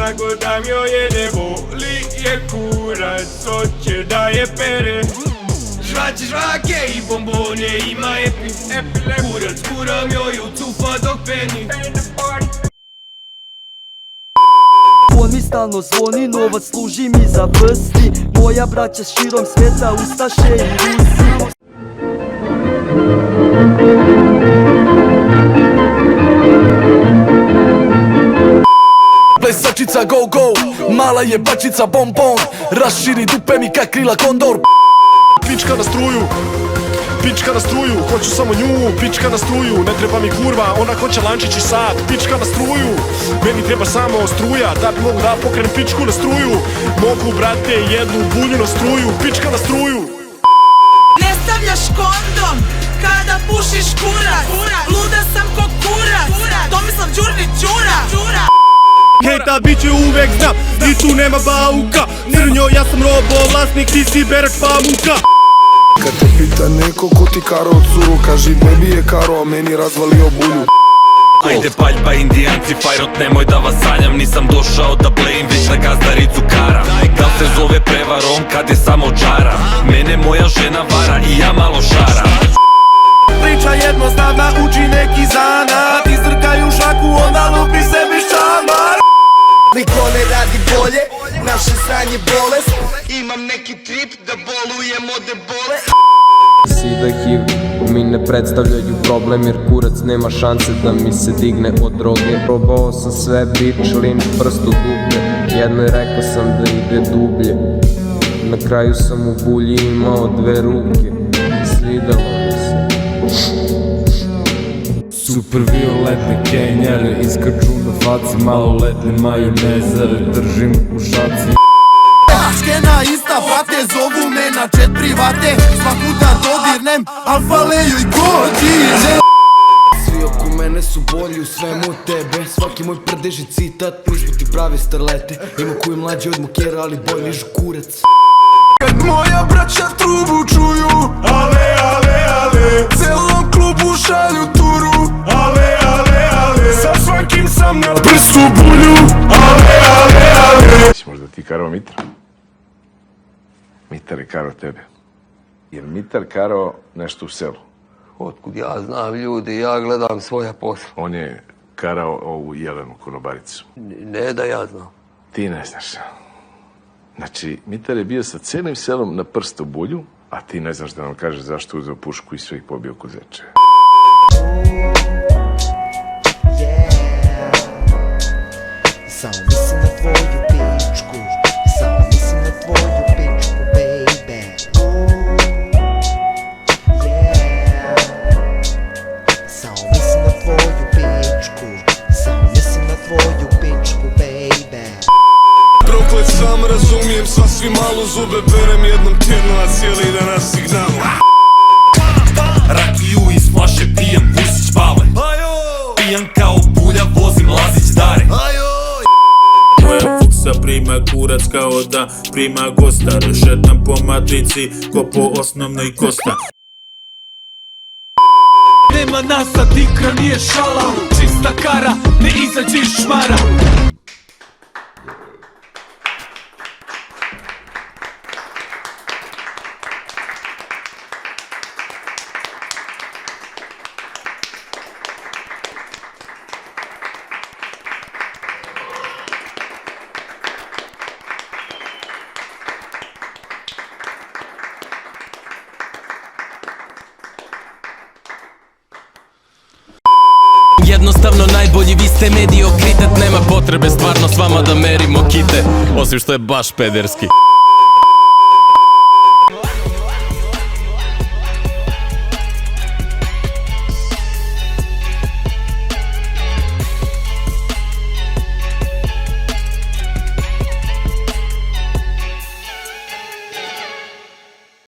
Onako da mi ojede, boli je kurac, hoće da je pere. Žvaće žvake i bombone, ima epi, kurac kuram joj u cufa dok peni. On mi stalno zvoni, novac služi mi za prsti. Moja braća širom sveta, ustaše i Rusi. Plesačica go go, mala je bačica bonbon. Raširi dupe mi kak krila kondor. Pička na struju, pička na struju, hoću samo nju, pička na struju. Ne treba mi kurva, ona hoće lančić i sad. Pička na struju, meni treba samo struja, da bi mogu da pokrenem pičku na struju. Mogu brate jednu bulju na struju, pička na struju. Ne stavljaš kondom kada pušiš kurac. Luda sam ko kurac, Tomislav Đurni Đura. Hejta bit će uvek znam, i tu nema bauka. Crnjo, ja sam robo vlasnik, ti si berač pamuka. Kad te pita neko ko ti karo od suru, kaži bebi je karo, a meni razvalio bulju. Ajde paljba indijanci, fajrot nemoj da vas sanjam. Nisam došao da blejim, već na gazdaricu karam. Da se zove prevarom kad je samo džara. Mene moja žena vara i ja malo šaram. Priča jednostavna, uči neki zanat. Izdrkaju šaku, onda lupi sebi šamar. Niko ne radi bolje, naše sranje bolest. Imam neki trip da bolujem od ebole. Sida HIV mi ne predstavljaju problem, jer kurac nema šanse da mi se digne od droge. Probao sam sve, bič, linč, prstu dublje. Jednoj rekao sam da ide dublje. Na kraju sam u bulji imao dve ruke. Svidalo mi se. Super violetne kenjare iskaču na faci, maloletne majonezare držim u šaci. Skena ista, brate, zovu me na chat private. Svaku da dodirnem, alfa lejo i godine. Svi oko mene su bolji u svemu tebe. Svaki moj prdeži citat, mi smo ti pravi starlete. Ima koji mlađi od mokera, ali bolj ližu kurac. Kad moja braća trubu čuju, ale, ale, ale, celom klubu šalju turu, ale, ale, ale, sa svakim sam na prstu bulju, ale, ale, ale. Možda ti karao Mitra? Mitar je karao tebe. Jer Mitar karao nešto u selu. Otkud ja znam ljudi, ja gledam svoja posla. On je karao ovu Jelenu konobaricu. Ne da ja znam. Ti ne znaš. Znači, Mitar je bio sa cijelim selom na prstu bulju, a ti ne znaš da nam kažeš zašto uzeo pušku i sve ih pobio ko zeče. Samo mislim na tvoju pičku, samo mislim na tvoju pičku, baby. Samo mislim na tvoju pičku, samo mislim na tvoju pičku, baby. Proklet sam, razumijem, svi malo zube berem jednom tjedno, a cijeli dan na signalu. Rakiju iz flaše pijem, Vusić Pavle. Pijan kao bulja, vozim Lazić Dare. Moja fuksa prima kurac kao da prima gosta. Rešetam po matrici ko po osnovnoj kosta. Nema nas, a dikra nije šala. Čista kara, ne izađe iz šmara. Jednostavno najbolji, vi ste mediokritet. Nema potrebe stvarno s vama da merimo kite, osim što je baš pederski.